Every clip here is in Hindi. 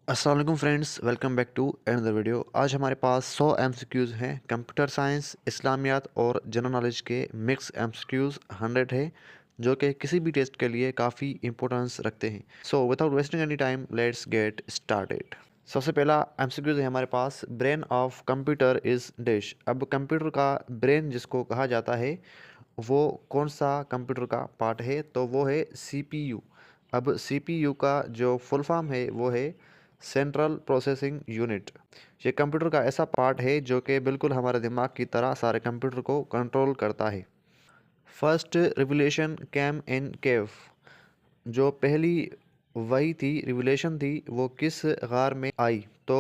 अस्सलाम वालेकुम friends, welcome back to another video. आज हमारे पास 100 एमसीक्यूज़ हैं। कंप्यूटर साइंस, इस्लामियात और जनरल नॉलेज के मिक्स एमसीक्यूज़ 100 है, जो कि किसी भी टेस्ट के लिए काफ़ी इंपॉर्टेंस रखते हैं। So without wasting any time, let's get started. सबसे पहला एमसीक्यूज़ है हमारे पास, brain of computer is dash. अब कंप्यूटर का ब्रेन जिसको कहा जाता है, वो कौन सा कंप्यूटर का पार्ट है? तो वो है सीपीयू। अब सीपीयू का जो फुल फॉर्म है वो है सेंट्रल प्रोसेसिंग यूनिट। ये कंप्यूटर का ऐसा पार्ट है जो कि बिल्कुल हमारे दिमाग की तरह सारे कंप्यूटर को कंट्रोल करता है। फर्स्ट रिवोल्यूशन कैम इन केव। जो पहली वही थी, रिवोल्यूशन थी, वो किस गार में आई? तो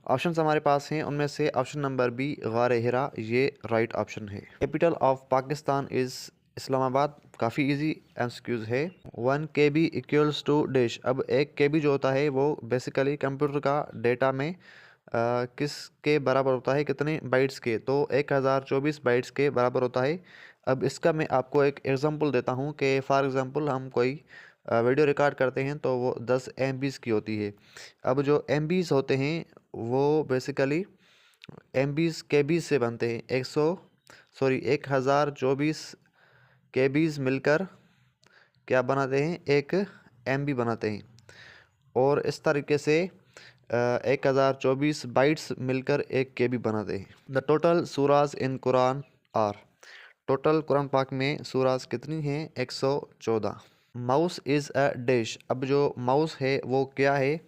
ऑप्शंस हमारे पास हैं, उनमें से ऑप्शन नंबर बी गार हिरा ये राइट ऑप्शन है। Capital of Pakistan is Islamabad. काफ़ी इजी एमसीक्यूज है। 1 KB इक्वल्स टू डैश। अब 1 KB जो होता है वो बेसिकली कंप्यूटर का डेटा में किस के बराबर होता है, कितने बाइट्स के? तो 1024 बाइट्स के बराबर होता है। अब इसका मैं आपको एक एग्जांपल देता हूँ कि फॉर एग्जांपल हम कोई वीडियो रिकॉर्ड करते हैं तो वो 10 MBs की होती है। अब जो MBs होते हैं वो बेसिकली MBs KBs से बनते हैं। 1024 मिलकर क्या बनाते हैं? एक MB बनाते हैं। और इस तरीके से 1024 बाइट्स मिलकर 1 KB बनाते हैं। The total surahs in Quran are. Total Quran पाक में सूराज कितनी हैं? 114। Mouse is a dash. अब जो माउस है वो क्या है?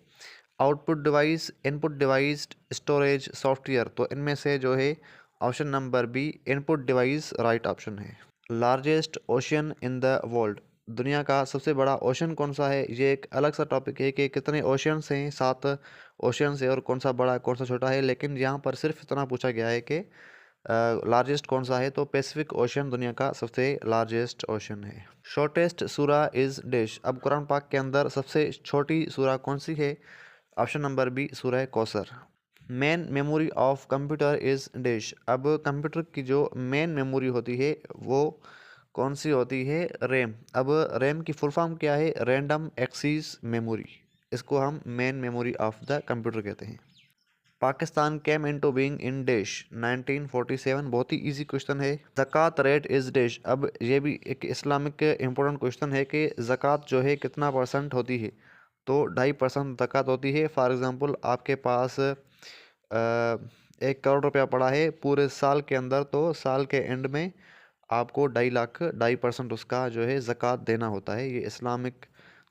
Output device, input device, storage, software. तो इनमें से जो है option number B input device right option है। Largest ocean in the world. दुनिया का सबसे बड़ा ओशन कौन सा है? ये एक अलग सा टॉपिक है कि कितने ओशियंस हैं। 7 ओशियंस है और कौन सा बड़ा है कौन सा छोटा है, लेकिन यहाँ पर सिर्फ इतना पूछा गया है कि लार्जेस्ट कौन सा है। तो पैसिफिक ओशन दुनिया का सबसे लार्जेस्ट ओशन है। शॉर्टेस्ट सूरा इज़ डैश। अब कुरान पाक के अंदर सबसे छोटी सूरा कौन सी है? ऑप्शन नंबर बी सूरह Kausar. Main memory of computer is dash. अब कंप्यूटर की जो मेन मेमोरी होती है वो कौन सी होती है? रैम। अब रैम की फुल फॉर्म क्या है? Random access memory. इसको हम main memory of the computer कहते हैं। Pakistan came into being in dash 1947। बहुत ही इजी क्वेश्चन है। ज़कात रेट इज़ डैश। अब ये भी एक इस्लामिक इम्पोर्टेंट क्वेश्चन है कि ज़कात जो है कितना परसेंट होती है? तो 2.5% ज़कात होती है। फॉर एग्ज़ाम्पल आपके पास 1 करोड़ रुपया पड़ा है पूरे साल के अंदर, तो साल के एंड में आपको 2.5 लाख 2.5% उसका जो है ज़कात देना होता है। ये इस्लामिक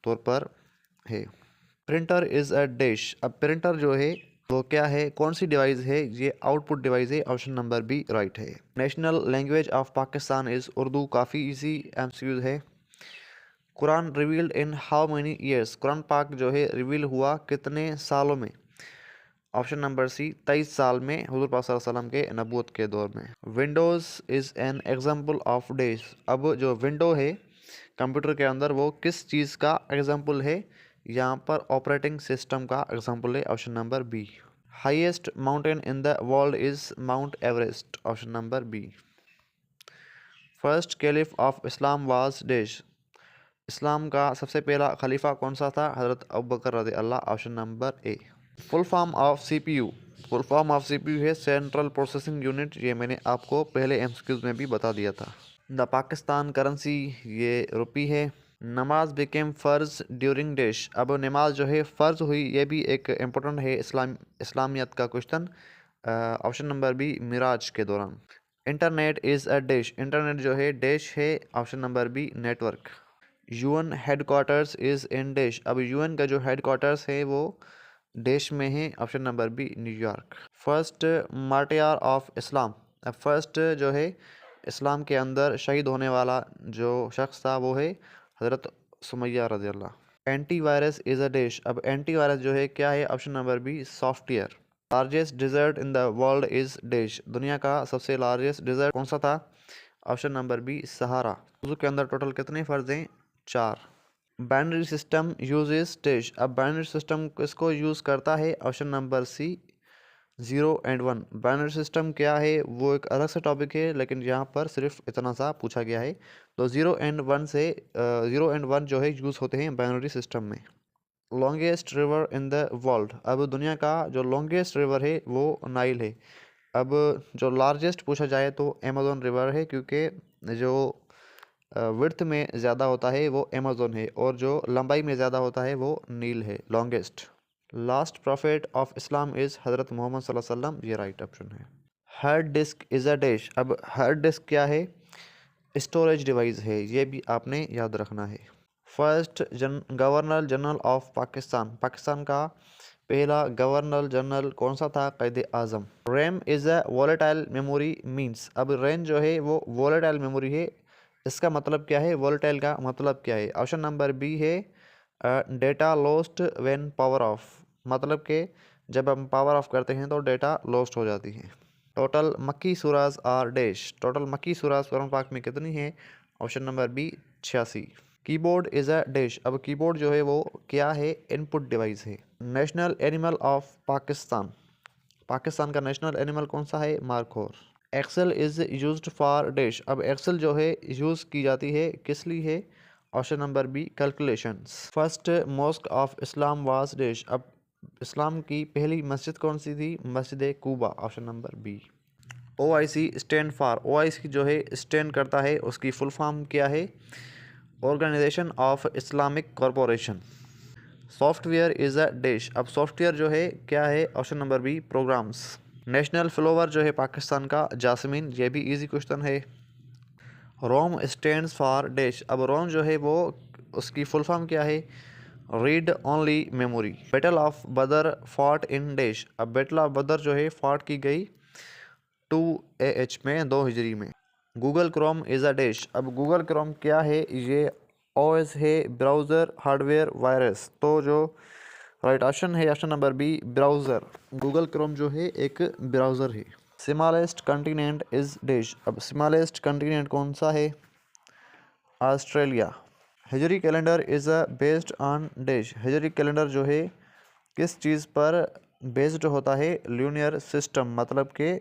तौर पर है। Printer is a dash. अब प्रिंटर जो है वो क्या है? कौन सी डिवाइस है? ये आउटपुट डिवाइस है। ऑप्शन नंबर बी राइट है। National language of Pakistan is Urdu. काफ़ी इजी एमसीक्यूज है। Quran revealed in how many years. Quran पाक जो है रिवील हुआ कितने सालों में? ऑप्शन नंबर सी 23 साल में, हुजूर पाक सल्लल्लाहु अलैहि वसल्लम के नबूवत के दौर में। Windows is an example of dash. अब जो विंडो है कंप्यूटर के अंदर वो किस चीज़ का एग्जाम्पल है? यहाँ पर ऑपरेटिंग सिस्टम का एग्जाम्पल है। Option number B. Highest mountain in the world is Mount Everest. Option number B. First caliph of Islam was dash. Islam का सबसे पहला खलीफा कौन सा था? हज़रत अबू बकर रज़ी अल्लाह। Option number A. Full form of CPU. Full form of CPU है सेंट्रल प्रोसेसिंग यूनिट। ये मैंने आपको पहले एमसीक्यूज में भी बता दिया था। द पाकिस्तान करेंसी ये रुपी है। नमाज बिकेम फ़र्ज ड्यूरिंग डैश। अब नमाज जो है फ़र्ज हुई, ये भी एक इम्पोर्टेंट है इस्लामियत का क्वेश्चन। ऑप्शन नंबर बी मिराज के दौरान। Internet is a dash. Internet जो है डैश है। Option number B network. UN headquarters is in dash. अब यूएन का जो हेडक्वार्टर्स है वो देश में है। Option number B New York. First martyr of Islam. अब फर्स्ट जो है इस्लाम के अंदर शहीद होने वाला जो शख्स था वो है हज़रत सुमैया रज़ी अल्लाह। Antivirus is a dash. अब एंटी वायरस जो है क्या है? Option number B software. Largest desert in the world is dash. दुनिया का सबसे लार्जेस्ट डिज़र्ट कौन सा था? Option number B Sahara. के अंदर टोटल कितने फ़र्ज हैं? 4। Binary system uses dash. अब बाइनरी सिस्टम किसको यूज़ करता है? ऑप्शन नंबर सी 0 और 1। बाइनरी सिस्टम क्या है वो एक अलग सा टॉपिक है, लेकिन यहाँ पर सिर्फ इतना सा पूछा गया है। तो 0 और 1 से 0 और 1 जो है यूज़ होते हैं बाइनरी सिस्टम में। Longest river in the world. अब दुनिया का जो लॉन्गेस्ट रिवर है वो नाइल है। अब जो लार्जेस्ट पूछा जाए तो अमेज़न रिवर है, क्योंकि जो विड्थ में ज़्यादा होता है वो अमेज़न है, और जो लंबाई में ज़्यादा होता है वो नील है, longest. Last profit of Islam is हज़रत मोहम्मद सल्लल्लाहु अलैहि वसल्लम, ये राइट ऑप्शन है। Hard disk is a dash. अब हार्ड डिस्क क्या है? स्टोरेज डिवाइस है, ये भी आपने याद रखना है। First governor general of Pakistan, Pakistan का पहला गवर्नर जनरल कौन सा था? Quaid Azam. RAM is a volatile memory means. अब रैम जो है वो वोलेटाइल मेमोरी है, इसका मतलब क्या है? वोलेटाइल का मतलब क्या है? ऑप्शन नंबर बी है data lost when power of, मतलब कि जब हम पावर ऑफ करते हैं तो डेटा लॉस्ट हो जाती है। टोटल मक्की सूराज आर डैश, टोटल मक्की सूराज कुरान पाक में कितनी है? Option number B 86। Keyboard is a dash. अब कीबोर्ड जो है वो क्या है? इनपुट डिवाइस है। National animal of Pakistan, Pakistan का नेशनल एनिमल कौन सा है? Markhor. Excel is used for dash. अब एक्सेल जो है यूज़ की जाती है किस लिए है? Option number B calculations. First mosque of Islam was dash. अब इस्लाम की पहली मस्जिद कौन सी थी? Masjid Cuba, option number B. OIC stand for, OIC जो है स्टैंड करता है, उसकी फुल फॉर्म क्या है? Organization of Islamic corporation. Software is a dash. अब सॉफ्टवेयर जो है क्या है? Option number B programs. National flower जो है पाकिस्तान का जासमीन, ये भी इजी क्वेश्चन है। रोम स्टैंड्स फॉर डैश। अब रोम जो है वो उसकी फुल फॉर्म क्या है? Read only memory. Battle of बदर फॉट इन डैश। अब बैटल ऑफ बदर जो है फॉट की गई 2 AH में, 2 हिजरी में। Google Chrome is a dash. अब गूगल क्रोम क्या है? ये OS है, ब्राउज़र हार्डवेयर वायरस। तो जो राइट ऑप्शन है option number B browser. Google Chrome जो है एक ब्राउज़र है। Smallest continent is dash. अब स्मॉलेस्ट कंटिनेंट कौन सा है? ऑस्ट्रेलिया। हिजरी calendar is a based on dash. हिजरी कैलेंडर जो है किस चीज़ पर बेस्ड होता है? ल्यूनियर सिस्टम, मतलब कि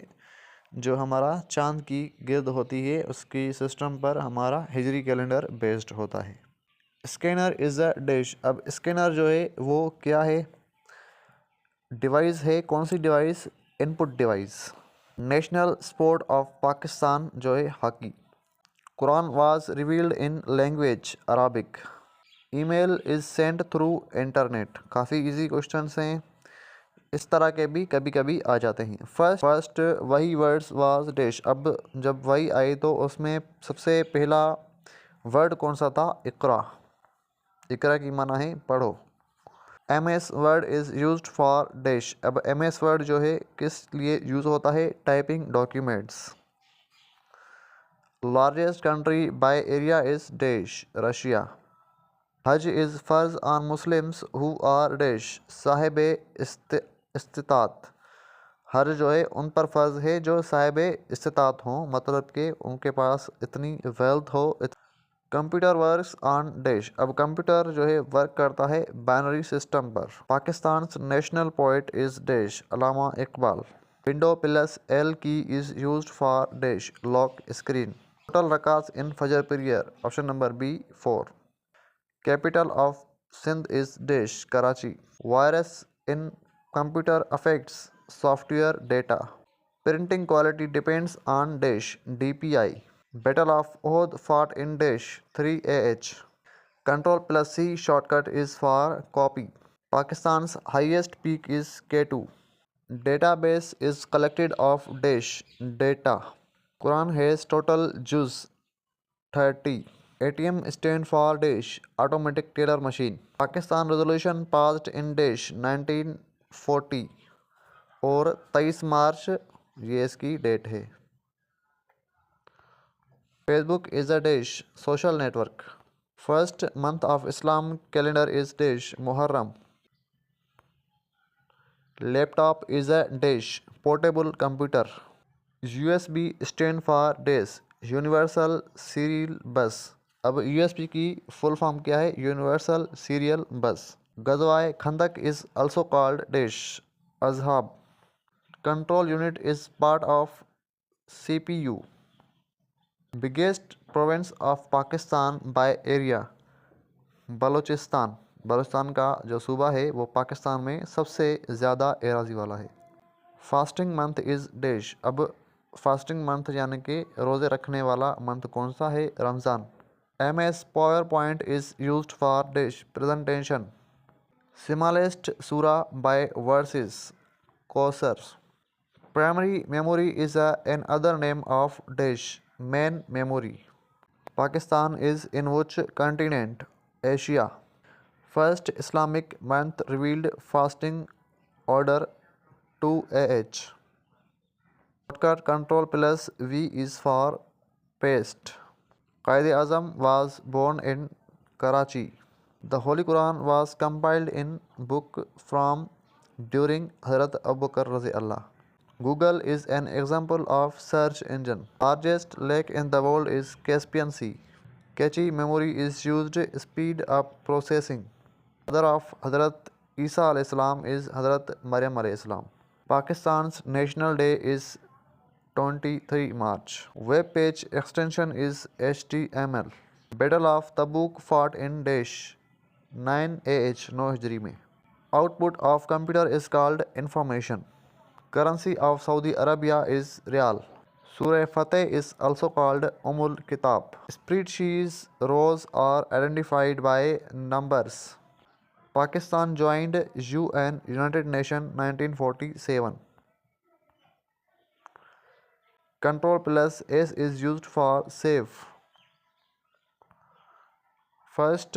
जो हमारा चांद की गिर्द होती है उसकी सिस्टम पर हमारा हिजरी कैलेंडर बेस्ड होता है। Scanner is a dash. अब स्कैनर जो है वो क्या है? डिवाइस है, कौन सी device? Input device. National sport of Pakistan जो है hockey. Quran was revealed in language Arabic. Email is sent through internet. काफ़ी इजी क्वेश्चंस हैं, इस तरह के भी कभी कभी आ जाते हैं। फर्स्ट वही वर्ड्स वाज डैश। अब जब वही आए तो उसमें सबसे पहला वर्ड कौन सा था? इकरा। इकरा की माना है पढ़ो। MS word is used for dash. अब MS वर्ड जो है किस लिए यूज़ होता है? Typing documents. Largest country by area is dash, Russia. Hajj is फ़र्ज on Muslims who are dash, साहिब इस्तितात। हज जो है उन पर फ़र्ज है जो साहिब इस्तितात हों, मतलब कि उनके पास इतनी वेल्थ हो। Computer works on dash. अब कंप्यूटर जो है वर्क करता है बाइनरी सिस्टम पर। Pakistan national poet is dash, Allama Iqbal. Window plus L key is used for dash, lock screen. Total रकात इन फजर period, option number B 4। Capital of Sindh is dash, Karachi. Virus in computer affects software data. Printing quality depends on dash, DPI। Battle of Uhud fought in dash, 3AH. Control plus C shortcut is for copy. Pakistan's highest peak is K2. Database is collected of dash, data. Quran has total juz 30. ATM stand for dash, automatic teller machine. Pakistan resolution passed in dash 1940 और 23 मार्च ये इसकी डेट है। Facebook is a dash, social network. First month of Islam calendar is dash, Muharram. Laptop is a dash, portable computer. USB stand for dash, Universal Serial Bus. अब USB की फुल फॉर्म क्या है? Universal serial bus. गज़वाए खंदक इज़ also called dash, अज़हाब. Control unit is part of CPU. Biggest province of Pakistan by area, Balochistan. Balochistan का जो सूबा है वो पाकिस्तान में सबसे ज़्यादा एराजी वाला है। Fasting month is dash. अब फास्टिंग मंथ यानी कि रोज़े रखने वाला मंथ कौन सा है? Ramzan. MS PowerPoint is used for dish presentation. Smallest surah by verses. Kausar. Primary memory is another name of dish. Main memory. Pakistan is in which continent? Asia. First Islamic month revealed fasting order 2AH. Shortcut Control plus V is for paste. Quaid-e-Azam was born in Karachi. The Holy Quran was compiled in book from during Hazrat Abu Bakr Razi Allah. Google is an example of search engine. Largest lake in the world is Caspian Sea. Cache memory is used to speed up processing. Mother of Hazrat Isa alayhi salam is Hazrat Maryam alayhi salam. Pakistan's national day is 23 March. Web page extension is HTML. Battle of Tabuk fought in dash 9 AH 9 Hijri में. Output of computer is called information. Currency of Saudi Arabia is Riyal. Surah Fateh is also called Kitab. Spreadsheets rows are identified by numbers. Pakistan joined UN United Nations 1947. Control plus S is used for save. First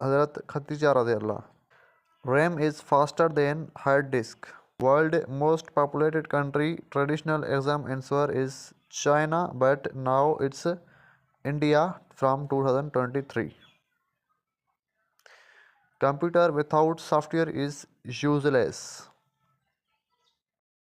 Hazrat Khadija radiallah. RAM is faster than hard disk. World most populated country traditional exam answer is China, but now it's India from 2023. Computer without software is useless.